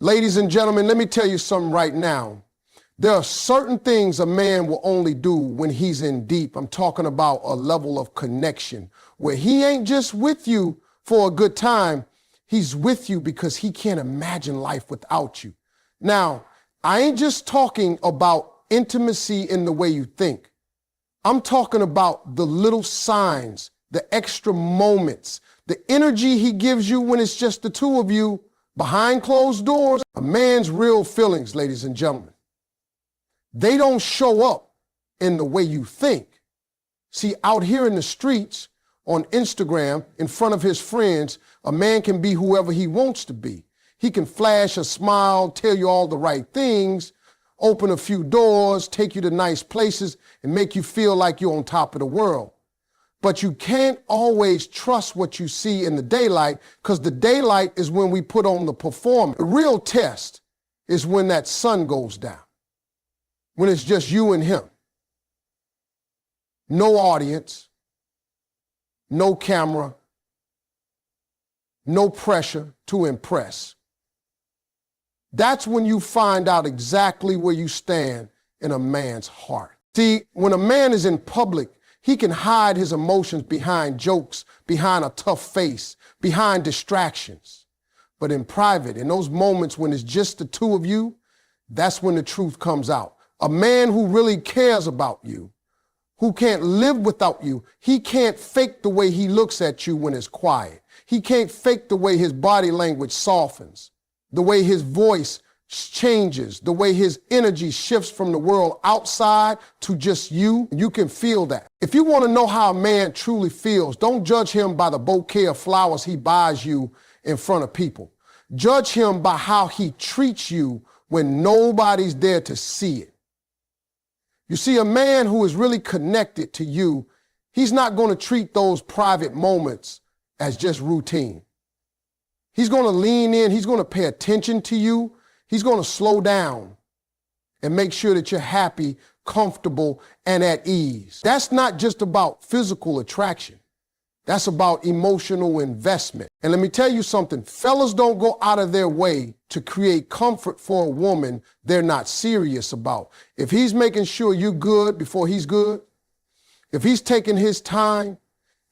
Ladies and gentlemen, let me tell you something right now. There are certain things a man will only do when he's in deep. I'm talking about a level of connection where he ain't just with you for a good time. He's with you because he can't imagine life without you. Now, I ain't just talking about intimacy in the way you think. I'm talking about the little signs, the extra moments, the energy he gives you when it's just the two of you behind closed doors. A man's real feelings, ladies and gentlemen, they don't show up in the way you think. See, out here in the streets, on Instagram, in front of his friends, a man can be whoever he wants to be. He can flash a smile, tell you all the right things, open a few doors, take you to nice places, and make you feel like you're on top of the world. But you can't always trust what you see in the daylight, because the daylight is when we put on the performance. The real test is when that sun goes down, when it's just you and him. No audience, no camera, no pressure to impress. That's when you find out exactly where you stand in a man's heart. See, when a man is in public, he can hide his emotions behind jokes, behind a tough face, behind distractions. But in private, in those moments when it's just the two of you, that's when the truth comes out. A man who really cares about you, who can't live without you, he can't fake the way he looks at you when it's quiet. He can't fake the way his body language softens, the way his voice changes, the way his energy shifts from the world outside to just you. You can feel that. If you want to know how a man truly feels, don't judge him by the bouquet of flowers he buys you in front of people. Judge him by how he treats you when nobody's there to see it. You see, a man who is really connected to you, he's not going to treat those private moments as just routine. He's going to lean in. He's going to pay attention to you. He's going to slow down and make sure that you're happy, comfortable, and at ease. That's not just about physical attraction. That's about emotional investment. And let me tell you something. Fellas don't go out of their way to create comfort for a woman they're not serious about. If he's making sure you're good before he's good, if he's taking his time,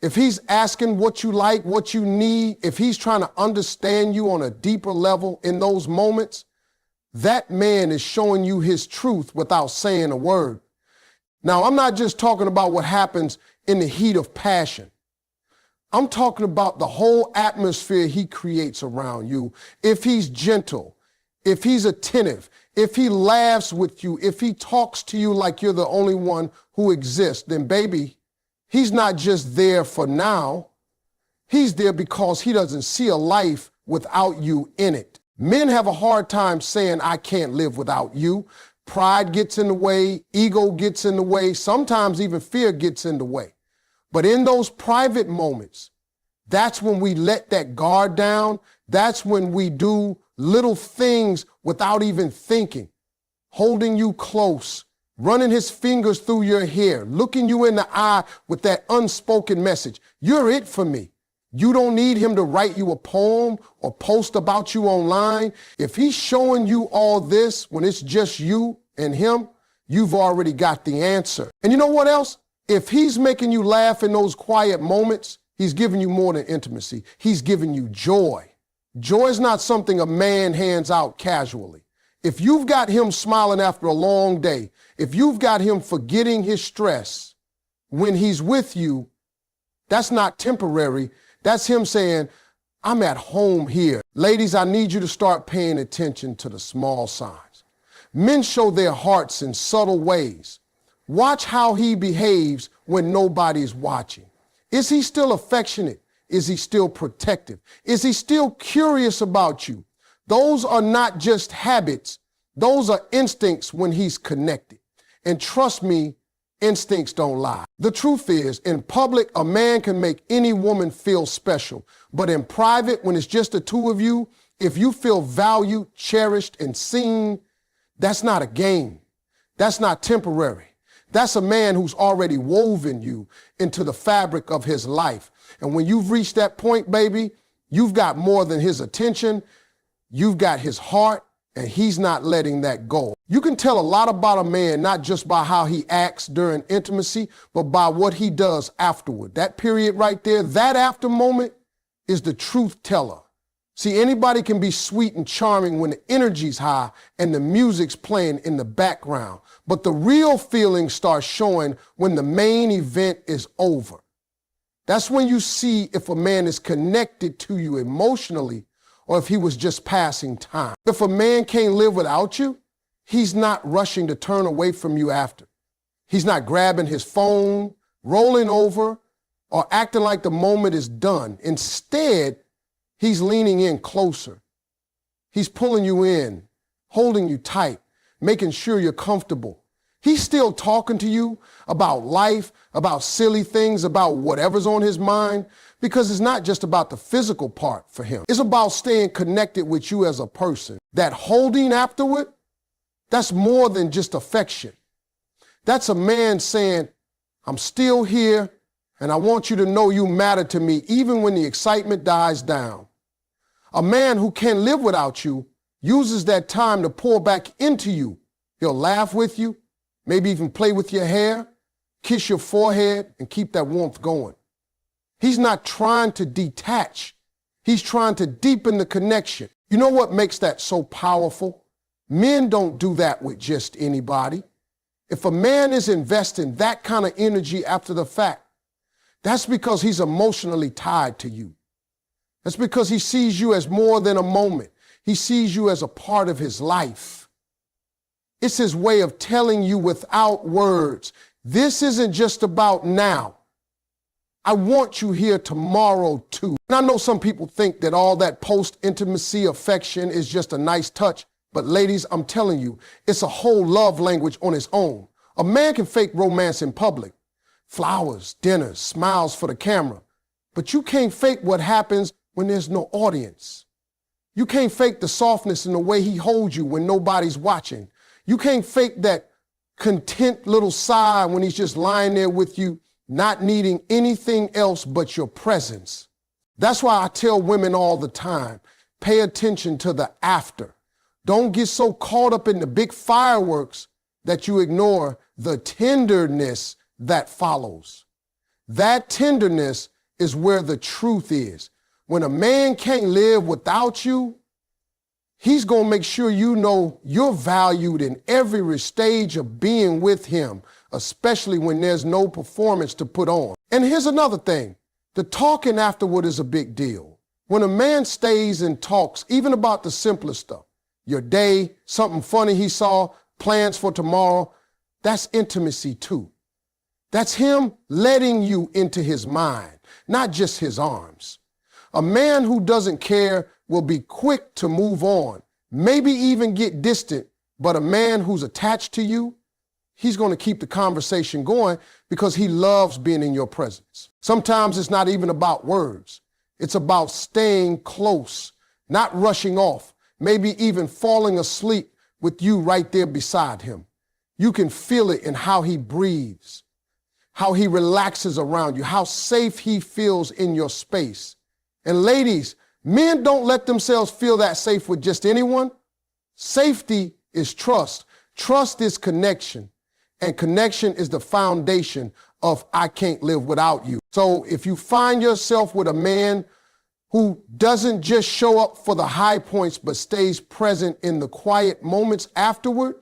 if he's asking what you like, what you need, if he's trying to understand you on a deeper level in those moments, that man is showing you his truth without saying a word. Now, I'm not just talking about what happens in the heat of passion. I'm talking about the whole atmosphere he creates around you. If he's gentle, if he's attentive, if he laughs with you, if he talks to you like you're the only one who exists, then baby, he's not just there for now. He's there because he doesn't see a life without you in it. Men have a hard time saying, I can't live without you. Pride gets in the way, ego gets in the way, sometimes even fear gets in the way. But in those private moments, that's when we let that guard down. That's when we do little things without even thinking, holding you close, running his fingers through your hair, looking you in the eye with that unspoken message. You're it for me. You don't need him to write you a poem or post about you online. If he's showing you all this when it's just you and him, you've already got the answer. And you know what else? If he's making you laugh in those quiet moments, he's giving you more than intimacy. He's giving you joy. Joy is not something a man hands out casually. If you've got him smiling after a long day, if you've got him forgetting his stress when he's with you, that's not temporary. That's him saying, I'm at home here. Ladies, I need you to start paying attention to the small signs. Men show their hearts in subtle ways. Watch how he behaves when nobody's watching. Is he still affectionate? Is he still protective? Is he still curious about you? Those are not just habits. Those are instincts when he's connected. And trust me, instincts don't lie. The truth is, in public, a man can make any woman feel special. But in private, when it's just the two of you, if you feel valued, cherished, and seen, that's not a game. That's not temporary. That's a man who's already woven you into the fabric of his life. And when you've reached that point, baby, you've got more than his attention. You've got his heart, and he's not letting that go. You can tell a lot about a man, not just by how he acts during intimacy, but by what he does afterward. That period right there, that after moment is the truth teller. See, anybody can be sweet and charming when the energy's high and the music's playing in the background. But the real feeling starts showing when the main event is over. That's when you see if a man is connected to you emotionally or if he was just passing time. If a man can't live without you, he's not rushing to turn away from you after. He's not grabbing his phone, rolling over, or acting like the moment is done. Instead, he's leaning in closer. He's pulling you in, holding you tight, making sure you're comfortable. He's still talking to you about life, about silly things, about whatever's on his mind, because it's not just about the physical part for him. It's about staying connected with you as a person. That holding afterward, that's more than just affection. That's a man saying, I'm still here, and I want you to know you matter to me even when the excitement dies down. A man who can't live without you uses that time to pour back into you. He'll laugh with you, maybe even play with your hair, kiss your forehead, and keep that warmth going. He's not trying to detach. He's trying to deepen the connection. You know what makes that so powerful? Men don't do that with just anybody. If a man is investing that kind of energy after the fact, that's because he's emotionally tied to you. That's because he sees you as more than a moment. He sees you as a part of his life. It's his way of telling you without words, this isn't just about now. I want you here tomorrow too. And I know some people think that all that post-intimacy affection is just a nice touch, but ladies, I'm telling you, it's a whole love language on its own. A man can fake romance in public. Flowers, dinners, smiles for the camera. But you can't fake what happens when there's no audience. You can't fake the softness in the way he holds you when nobody's watching. You can't fake that content little sigh when he's just lying there with you, not needing anything else but your presence. That's why I tell women all the time, pay attention to the after. Don't get so caught up in the big fireworks that you ignore the tenderness that follows. That tenderness is where the truth is. When a man can't live without you, he's going to make sure you know you're valued in every stage of being with him, especially when there's no performance to put on. And here's another thing. The talking afterward is a big deal. When a man stays and talks, even about the simplest stuff, your day, something funny he saw, plans for tomorrow, that's intimacy too. That's him letting you into his mind, not just his arms. A man who doesn't care will be quick to move on, maybe even get distant, but a man who's attached to you, he's going to keep the conversation going because he loves being in your presence. Sometimes it's not even about words. It's about staying close, not rushing off, maybe even falling asleep with you right there beside him. You can feel it in how he breathes, how he relaxes around you, how safe he feels in your space. And ladies, men don't let themselves feel that safe with just anyone. Safety is trust. Trust is connection. And connection is the foundation of I can't live without you. So if you find yourself with a man who doesn't just show up for the high points but stays present in the quiet moments afterward,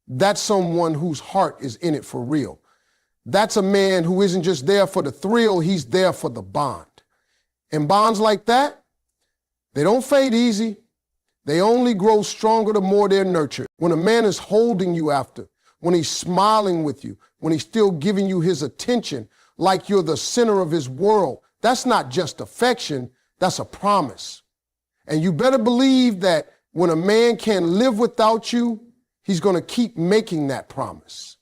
that's someone whose heart is in it for real. That's a man who isn't just there for the thrill, he's there for the bond. And bonds like that, they don't fade easy. They only grow stronger the more they're nurtured. When a man is holding you after, when he's smiling with you, when he's still giving you his attention like you're the center of his world, that's not just affection, that's a promise. And you better believe that when a man can't live without you, he's going to keep making that promise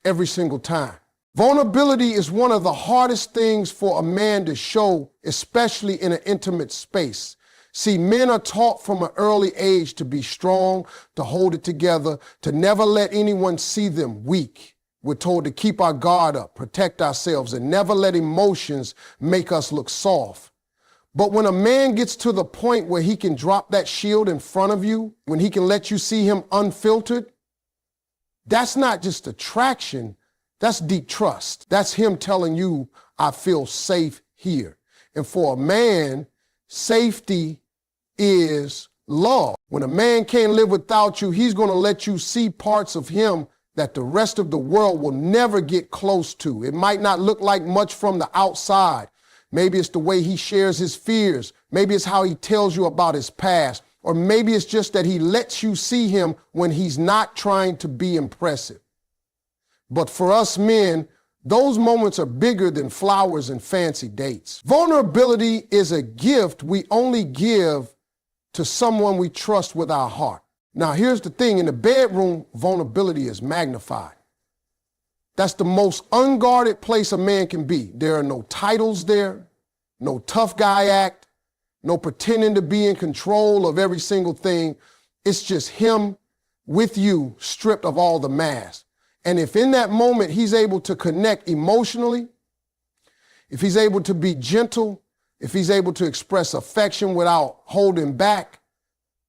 every single time. Vulnerability is one of the hardest things for a man to show, especially in an intimate space. See, men are taught from an early age to be strong, to hold it together, to never let anyone see them weak. We're told to keep our guard up, protect ourselves, and never let emotions make us look soft. But when a man gets to the point where he can drop that shield in front of you, when he can let you see him unfiltered, that's not just attraction, that's deep trust. That's him telling you, I feel safe here. And for a man, safety is love. When a man can't live without you, he's going to let you see parts of him that the rest of the world will never get close to. It might not look like much from the outside. Maybe it's the way he shares his fears. Maybe it's how he tells you about his past. Or maybe it's just that he lets you see him when he's not trying to be impressive. But for us men, those moments are bigger than flowers and fancy dates. Vulnerability is a gift we only give to someone we trust with our heart. Now, here's the thing. In the bedroom, vulnerability is magnified. That's the most unguarded place a man can be. There are no titles there, no tough guy act, no pretending to be in control of every single thing. It's just him with you, stripped of all the masks. And if in that moment he's able to connect emotionally, if he's able to be gentle, if he's able to express affection without holding back,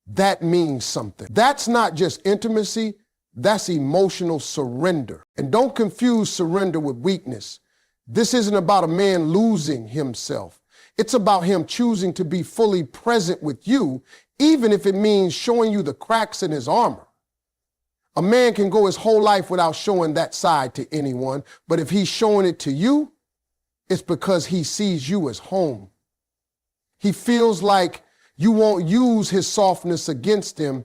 that means something. That's not just intimacy, that's emotional surrender. And don't confuse surrender with weakness. This isn't about a man losing himself. It's about him choosing to be fully present with you, even if it means showing you the cracks in his armor. A man can go his whole life without showing that side to anyone, but if he's showing it to you, it's because he sees you as home. He feels like you won't use his softness against him,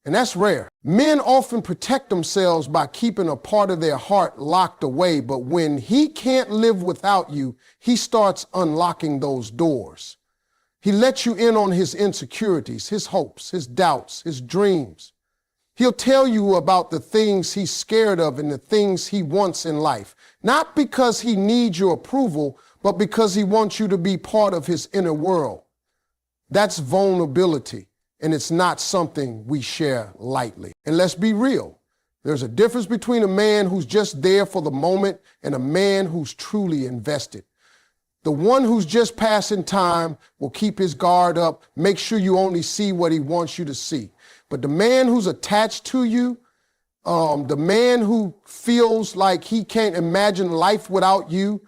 and that's rare. Men often protect themselves by keeping a part of their heart locked away, but when he can't live without you, he starts unlocking those doors. He lets you in on his insecurities, his hopes, his doubts, his dreams. He'll tell you about the things he's scared of and the things he wants in life, not because he needs your approval, but because he wants you to be part of his inner world. That's vulnerability, and it's not something we share lightly. And let's be real. There's a difference between a man who's just there for the moment and a man who's truly invested. The one who's just passing time will keep his guard up, make sure you only see what he wants you to see. But the man who's attached to you, the man who feels like he can't imagine life without you,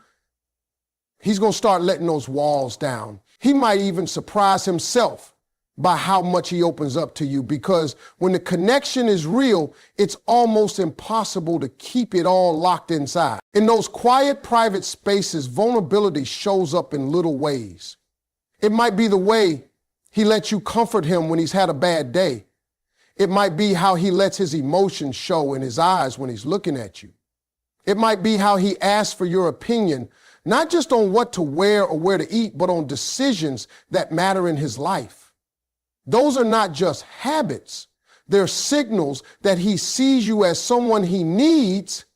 he's going to start letting those walls down. He might even surprise himself by how much he opens up to you, because when the connection is real, it's almost impossible to keep it all locked inside. In those quiet, private spaces, vulnerability shows up in little ways. It might be the way he lets you comfort him when he's had a bad day. It might be how he lets his emotions show in his eyes when he's looking at you. It might be how he asks for your opinion, not just on what to wear or where to eat, but on decisions that matter in his life. Those are not just habits. They're signals that he sees you as someone he needs,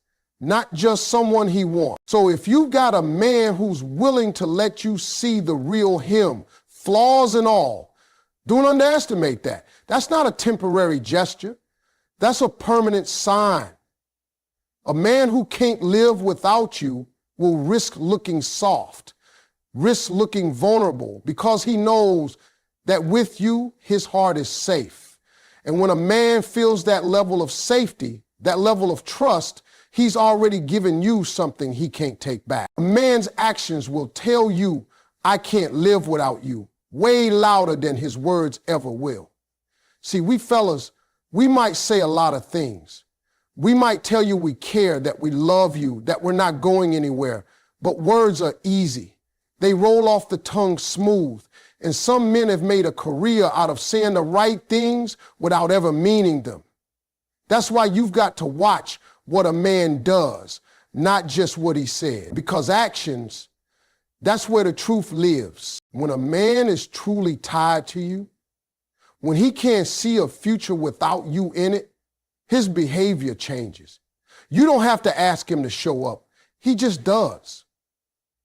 not just someone he wants. So if you've got a man who's willing to let you see the real him, flaws and all, don't underestimate that. That's not a temporary gesture. That's a permanent sign. A man who can't live without you will risk looking soft, risk looking vulnerable, because he knows that with you, his heart is safe. And when a man feels that level of safety, that level of trust, he's already given you something he can't take back. A man's actions will tell you, I can't live without you, way louder than his words ever will. See, we fellas, we might say a lot of things. We might tell you we care, that we love you, that we're not going anywhere, but words are easy. They roll off the tongue smooth. And some men have made a career out of saying the right things without ever meaning them. That's why you've got to watch what a man does, not just what he said. Because actions, that's where the truth lives. When a man is truly tied to you, when he can't see a future without you in it, his behavior changes. You don't have to ask him to show up. He just does.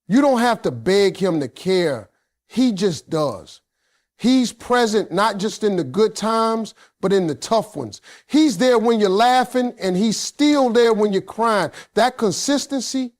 You don't have to beg him to care. He just does. He's present not just in the good times, but in the tough ones. He's there when you're laughing, and he's still there when you're crying. That consistency,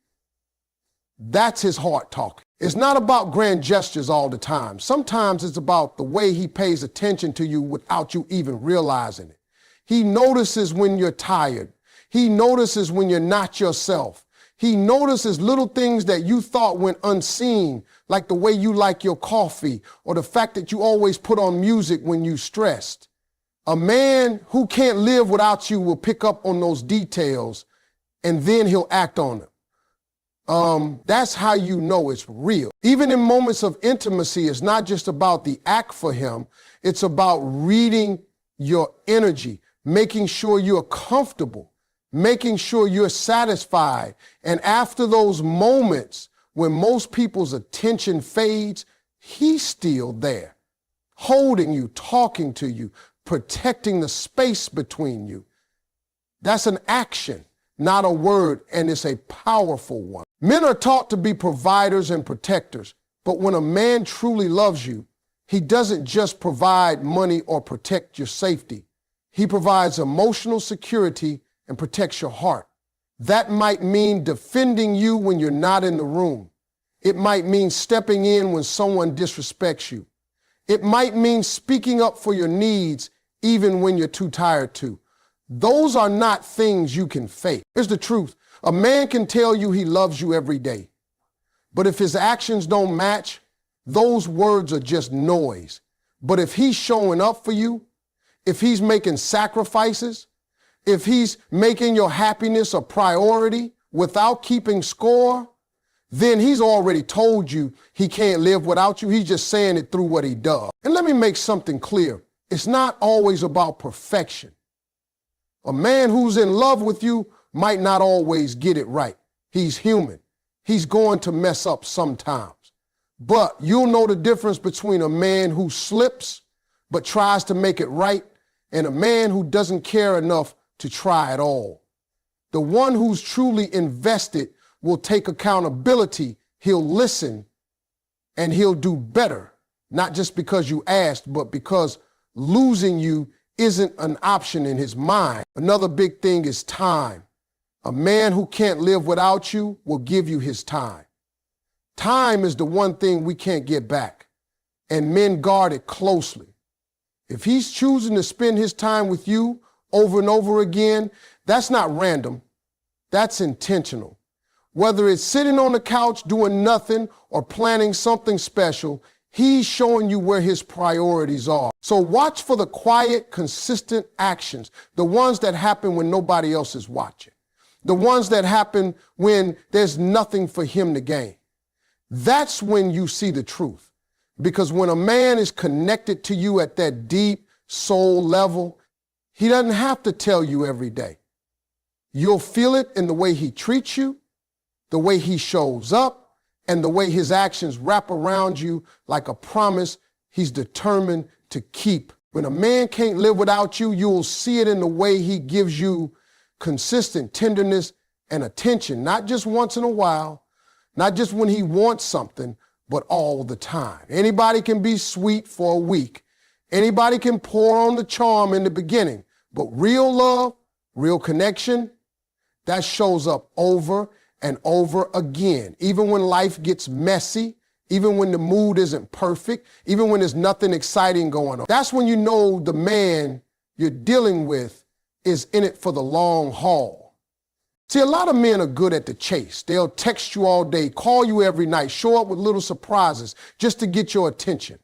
that's his heart talking. It's not about grand gestures all the time. Sometimes it's about the way he pays attention to you without you even realizing it. He notices when you're tired. He notices when you're not yourself. He notices little things that you thought went unseen, like the way you like your coffee or the fact that you always put on music when you're stressed. A man who can't live without you will pick up on those details and then he'll act on them. That's how you know it's real. Even in moments of intimacy, it's not just about the act for him. It's about reading your energy, making sure you're comfortable, making sure you're satisfied. And after those moments when most people's attention fades, he's still there, holding you, talking to you, protecting the space between you. That's an action, not a word, and it's a powerful one. Men are taught to be providers and protectors, but when a man truly loves you, he doesn't just provide money or protect your safety. He provides emotional security and protects your heart. That might mean defending you when you're not in the room. It might mean stepping in when someone disrespects you. It might mean speaking up for your needs even when you're too tired to. Those are not things you can fake. Here's the truth. A man can tell you he loves you every day, but if his actions don't match, those words are just noise. But if he's showing up for you, if he's making sacrifices, if he's making your happiness a priority without keeping score, then he's already told you he can't live without you. He's just saying it through what he does. And let me make something clear. It's not always about perfection. A man who's in love with you might not always get it right. He's human. He's going to mess up sometimes. But you'll know the difference between a man who slips but tries to make it right and a man who doesn't care enough to try at all. The one who's truly invested will take accountability. He'll listen and he'll do better, not just because you asked, but because losing you isn't an option in his mind. Another big thing is time. A man who can't live without you will give you his time. Time is the one thing we can't get back, and men guard it closely. If he's choosing to spend his time with you over and over again, that's not random. That's intentional. Whether it's sitting on the couch doing nothing or planning something special, he's showing you where his priorities are. So watch for the quiet, consistent actions, the ones that happen when nobody else is watching, the ones that happen when there's nothing for him to gain. That's when you see the truth. Because when a man is connected to you at that deep soul level, he doesn't have to tell you every day. You'll feel it in the way he treats you, the way he shows up, and the way his actions wrap around you like a promise he's determined to keep. When a man can't live without you, you'll see it in the way he gives you consistent tenderness and attention, not just once in a while, not just when he wants something, but all the time. Anybody can be sweet for a week. Anybody can pour on the charm in the beginning, but real love, real connection, that shows up over and over again. Even when life gets messy, even when the mood isn't perfect, even when there's nothing exciting going on. That's when you know the man you're dealing with is in it for the long haul. See, a lot of men are good at the chase. They'll text you all day, call you every night, show up with little surprises just to get your attention.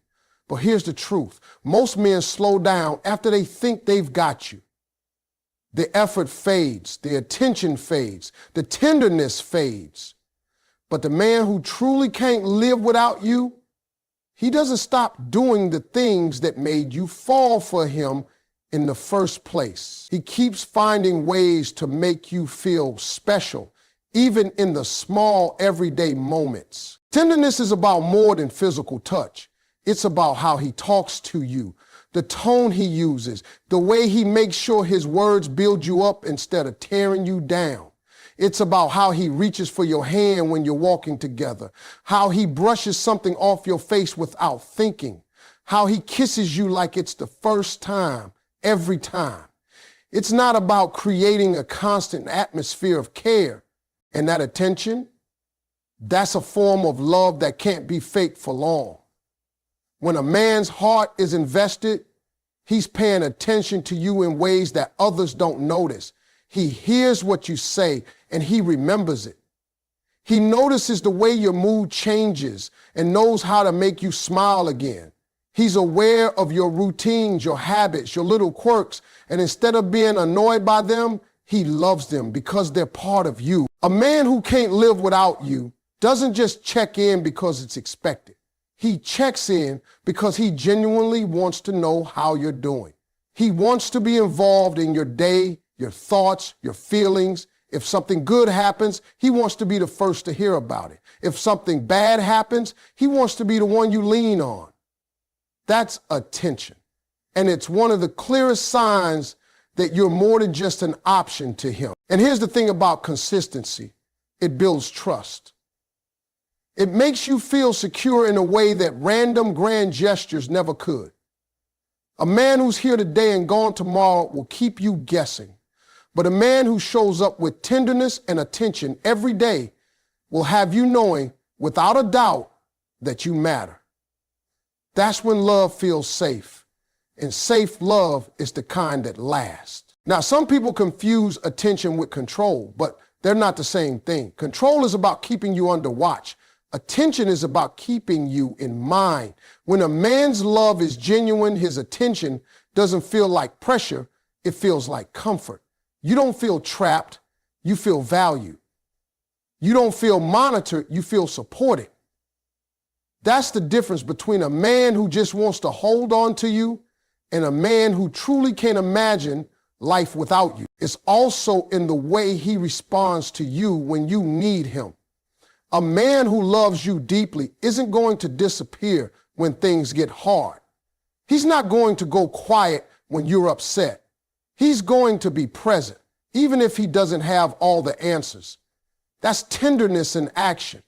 But here's the truth. Most men slow down after they think they've got you. The effort fades, the attention fades, the tenderness fades. But the man who truly can't live without you, he doesn't stop doing the things that made you fall for him in the first place. He keeps finding ways to make you feel special, even in the small everyday moments. Tenderness is about more than physical touch. It's about how he talks to you, the tone he uses, the way he makes sure his words build you up instead of tearing you down. It's about how he reaches for your hand when you're walking together, how he brushes something off your face without thinking, how he kisses you like it's the first time, every time. It's not about creating a constant atmosphere of care and that attention. That's a form of love that can't be faked for long. When a man's heart is invested, he's paying attention to you in ways that others don't notice. He hears what you say and he remembers it. He notices the way your mood changes and knows how to make you smile again. He's aware of your routines, your habits, your little quirks, and instead of being annoyed by them, he loves them because they're part of you. A man who can't live without you doesn't just check in because it's expected. He checks in because he genuinely wants to know how you're doing. He wants to be involved in your day, your thoughts, your feelings. If something good happens, he wants to be the first to hear about it. If something bad happens, he wants to be the one you lean on. That's attention. And it's one of the clearest signs that you're more than just an option to him. And here's the thing about consistency. It builds trust. It makes you feel secure in a way that random grand gestures never could. A man who's here today and gone tomorrow will keep you guessing. But a man who shows up with tenderness and attention every day will have you knowing without a doubt that you matter. That's when love feels safe. And safe love is the kind that lasts. Now, some people confuse attention with control, but they're not the same thing. Control is about keeping you under watch. Attention is about keeping you in mind. When a man's love is genuine, his attention doesn't feel like pressure, it feels like comfort. You don't feel trapped, you feel valued. You don't feel monitored, you feel supported. That's the difference between a man who just wants to hold on to you and a man who truly can't imagine life without you. It's also in the way he responds to you when you need him. A man who loves you deeply isn't going to disappear when things get hard. He's not going to go quiet when you're upset. He's going to be present, even if he doesn't have all the answers. That's tenderness in action.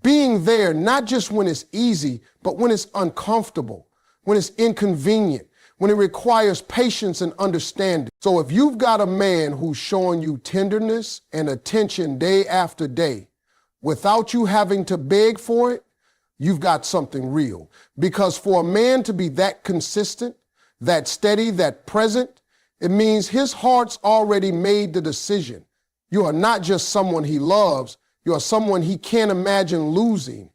Being there not just when it's easy, but when it's uncomfortable, when it's inconvenient, when it requires patience and understanding. So if you've got a man who's showing you tenderness and attention day after day, without you having to beg for it, you've got something real. Because for a man to be that consistent, that steady, that present, it means his heart's already made the decision. You are not just someone he loves, you are someone he can't imagine losing.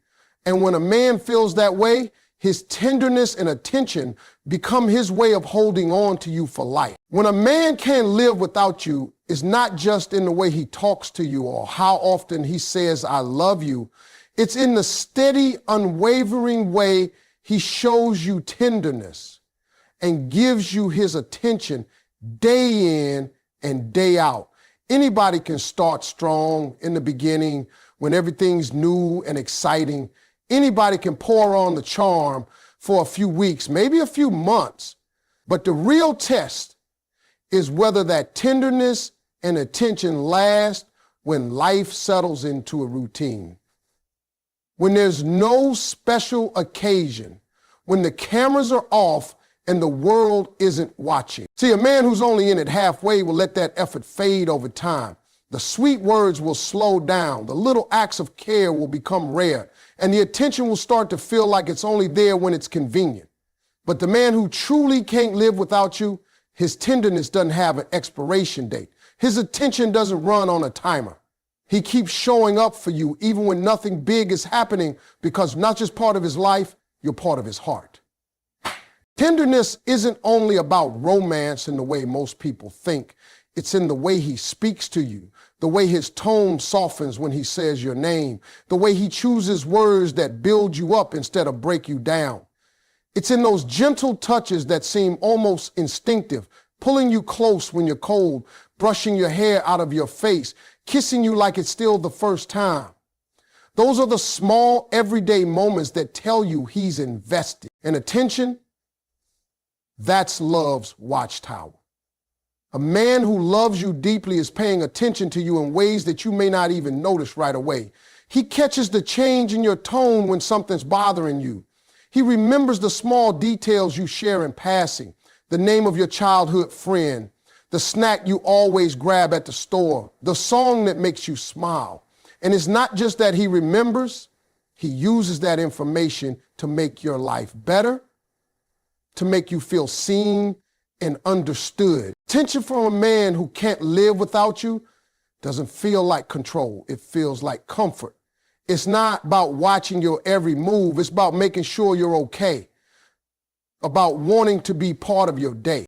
And when a man feels that way, his tenderness and attention become his way of holding on to you for life. When a man can't live without you, it's not just in the way he talks to you or how often he says, I love you. It's in the steady, unwavering way he shows you tenderness and gives you his attention day in and day out. Anybody can start strong in the beginning when everything's new and exciting. Anybody can pour on the charm for a few weeks, maybe a few months. But the real test is whether that tenderness and attention last when life settles into a routine. When there's no special occasion, when the cameras are off and the world isn't watching. See, a man who's only in it halfway will let that effort fade over time. The sweet words will slow down. The little acts of care will become rare. And the attention will start to feel like it's only there when it's convenient. But the man who truly can't live without you, his tenderness doesn't have an expiration date. His attention doesn't run on a timer. He keeps showing up for you even when nothing big is happening because not just part of his life, you're part of his heart. Tenderness isn't only about romance in the way most people think. It's in the way he speaks to you, the way his tone softens when he says your name, the way he chooses words that build you up instead of break you down. It's in those gentle touches that seem almost instinctive, pulling you close when you're cold, brushing your hair out of your face, kissing you like it's still the first time. Those are the small, everyday moments that tell you he's invested. And attention, that's love's watchtower. A man who loves you deeply is paying attention to you in ways that you may not even notice right away. He catches the change in your tone when something's bothering you. He remembers the small details you share in passing, the name of your childhood friend, the snack you always grab at the store, the song that makes you smile. And it's not just that he remembers, he uses that information to make your life better, to make you feel seen and understood. Attention from a man who can't live without you doesn't feel like control. It feels like comfort. It's not about watching your every move. It's about making sure you're okay, about wanting to be part of your day.